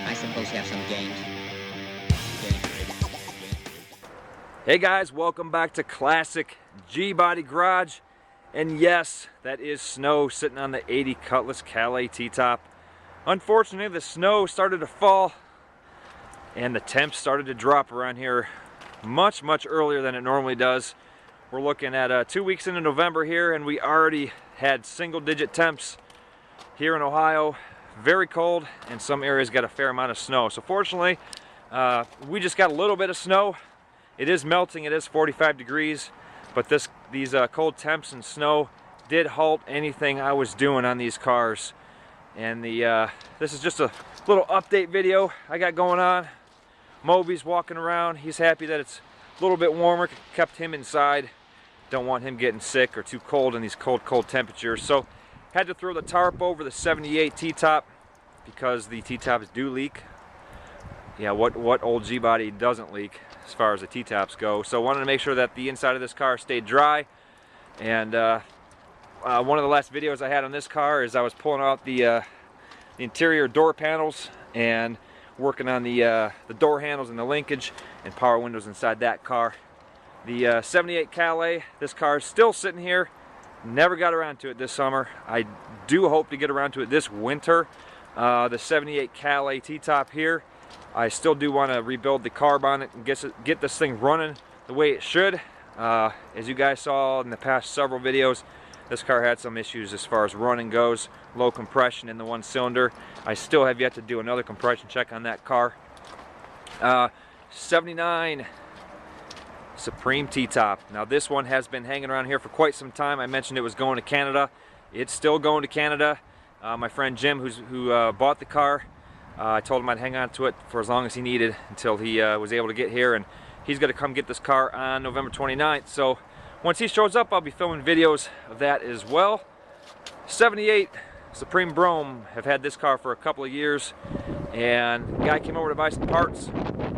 I suppose have some games. Hey guys, welcome back to Classic G-Body Garage. And yes, that is snow sitting on the 80 Cutlass Calais T-top. Unfortunately, the snow started to fall and the temps started to drop around here much earlier than it normally does. We're looking at 2 weeks into November here, and we already had single-digit temps here in Ohio. Very cold, and some areas got a fair amount of snow. So fortunately, we just got a little bit of snow. It is melting, it is 45 degrees, but these cold temps and snow did halt anything I was doing on these cars. And this is just a little update video I got going on. Moby's walking around. He's happy that it's a little bit warmer, kept him inside. Don't want him getting sick or too cold in these cold temperatures. So had to throw the tarp over the 78 T-top because the T-tops do leak. Yeah, what old G-Body doesn't leak as far as the T-tops go? So wanted to make sure that the inside of this car stayed dry. And one of the last videos I had on this car is I was pulling out the interior door panels and working on the door handles and the linkage and power windows inside that car. The 78 Calais, this car is still sitting here. Never got around to it this summer. I do hope to get around to it this winter. The 78 Calais T-top here, I still do want to rebuild the carb on it and get this thing running the way it should. As you guys saw in the past several videos, this car had some issues as far as running goes. Low compression in the one cylinder. I still have yet to do another compression check on that car. 79 Supreme T-top. Now this one has been hanging around here for quite some time. I mentioned it was going to Canada. It's still going to Canada. My friend Jim, who bought the car, I told him I'd hang on to it for as long as he needed until he was able to get here, and he's going to come get this car on November 29th. So once he shows up, I'll be filming videos of that as well. 78 Supreme Brome. Have had this car for a couple of years, and the guy came over to buy some parts,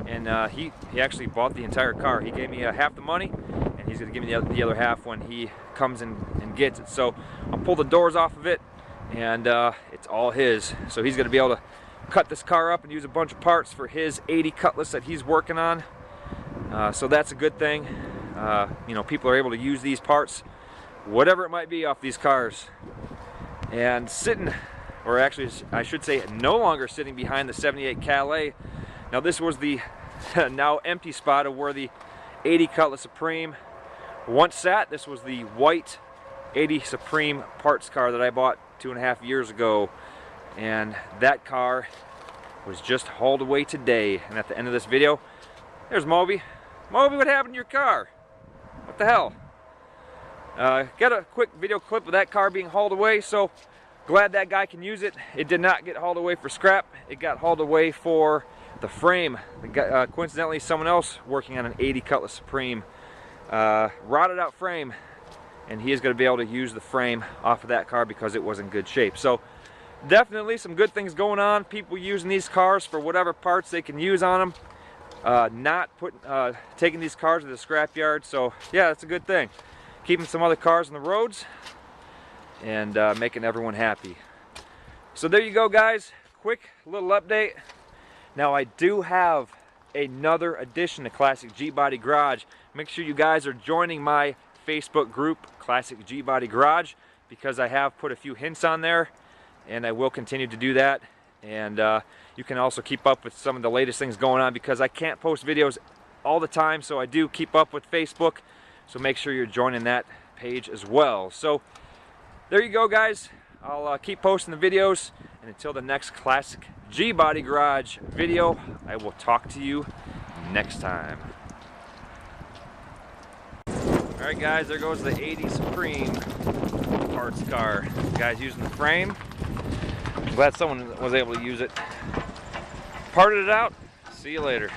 and he actually bought the entire car. He gave me half the money, and he's going to give me the other half when he comes and gets it. So I'll pull the doors off of it, and it's all his. So he's going to be able to cut this car up and use a bunch of parts for his 80 Cutlass that he's working on. So that's a good thing. You know, people are able to use these parts, whatever it might be, off these cars. And sitting, or actually I should say no longer sitting behind the 78 Calais. Now this was the now empty spot of where the 80 Cutlass Supreme once sat. This was the white 80 Supreme parts car that I bought 2.5 years ago. And that car was just hauled away today. And at the end of this video, there's Moby. Moby, what happened to your car? What the hell? Got a quick video clip of that car being hauled away, so glad that guy can use it. It did not get hauled away for scrap. It got hauled away for the frame. Coincidentally, someone else working on an 80 Cutlass Supreme rotted out frame, and he is going to be able to use the frame off of that car because it was in good shape. So definitely some good things going on. People using these cars for whatever parts they can use on them. Not taking these cars to the scrapyard. So yeah, that's a good thing. Keeping some other cars on the roads and making everyone happy. So there you go, guys. Quick little update. Now I do have another addition to Classic G-Body Garage. Make sure you guys are joining my Facebook group, Classic G-Body Garage, because I have put a few hints on there, and I will continue to do that. And you can also keep up with some of the latest things going on, because I can't post videos all the time, so I do keep up with Facebook. So make sure you're joining that page as well. So there you go, guys. I'll keep posting the videos, and until the next Classic G-Body Garage video, I will talk to you next time. Alright guys, there goes the 80 Supreme parts car. Guys using the frame. I'm glad someone was able to use it. Parted it out. See you later.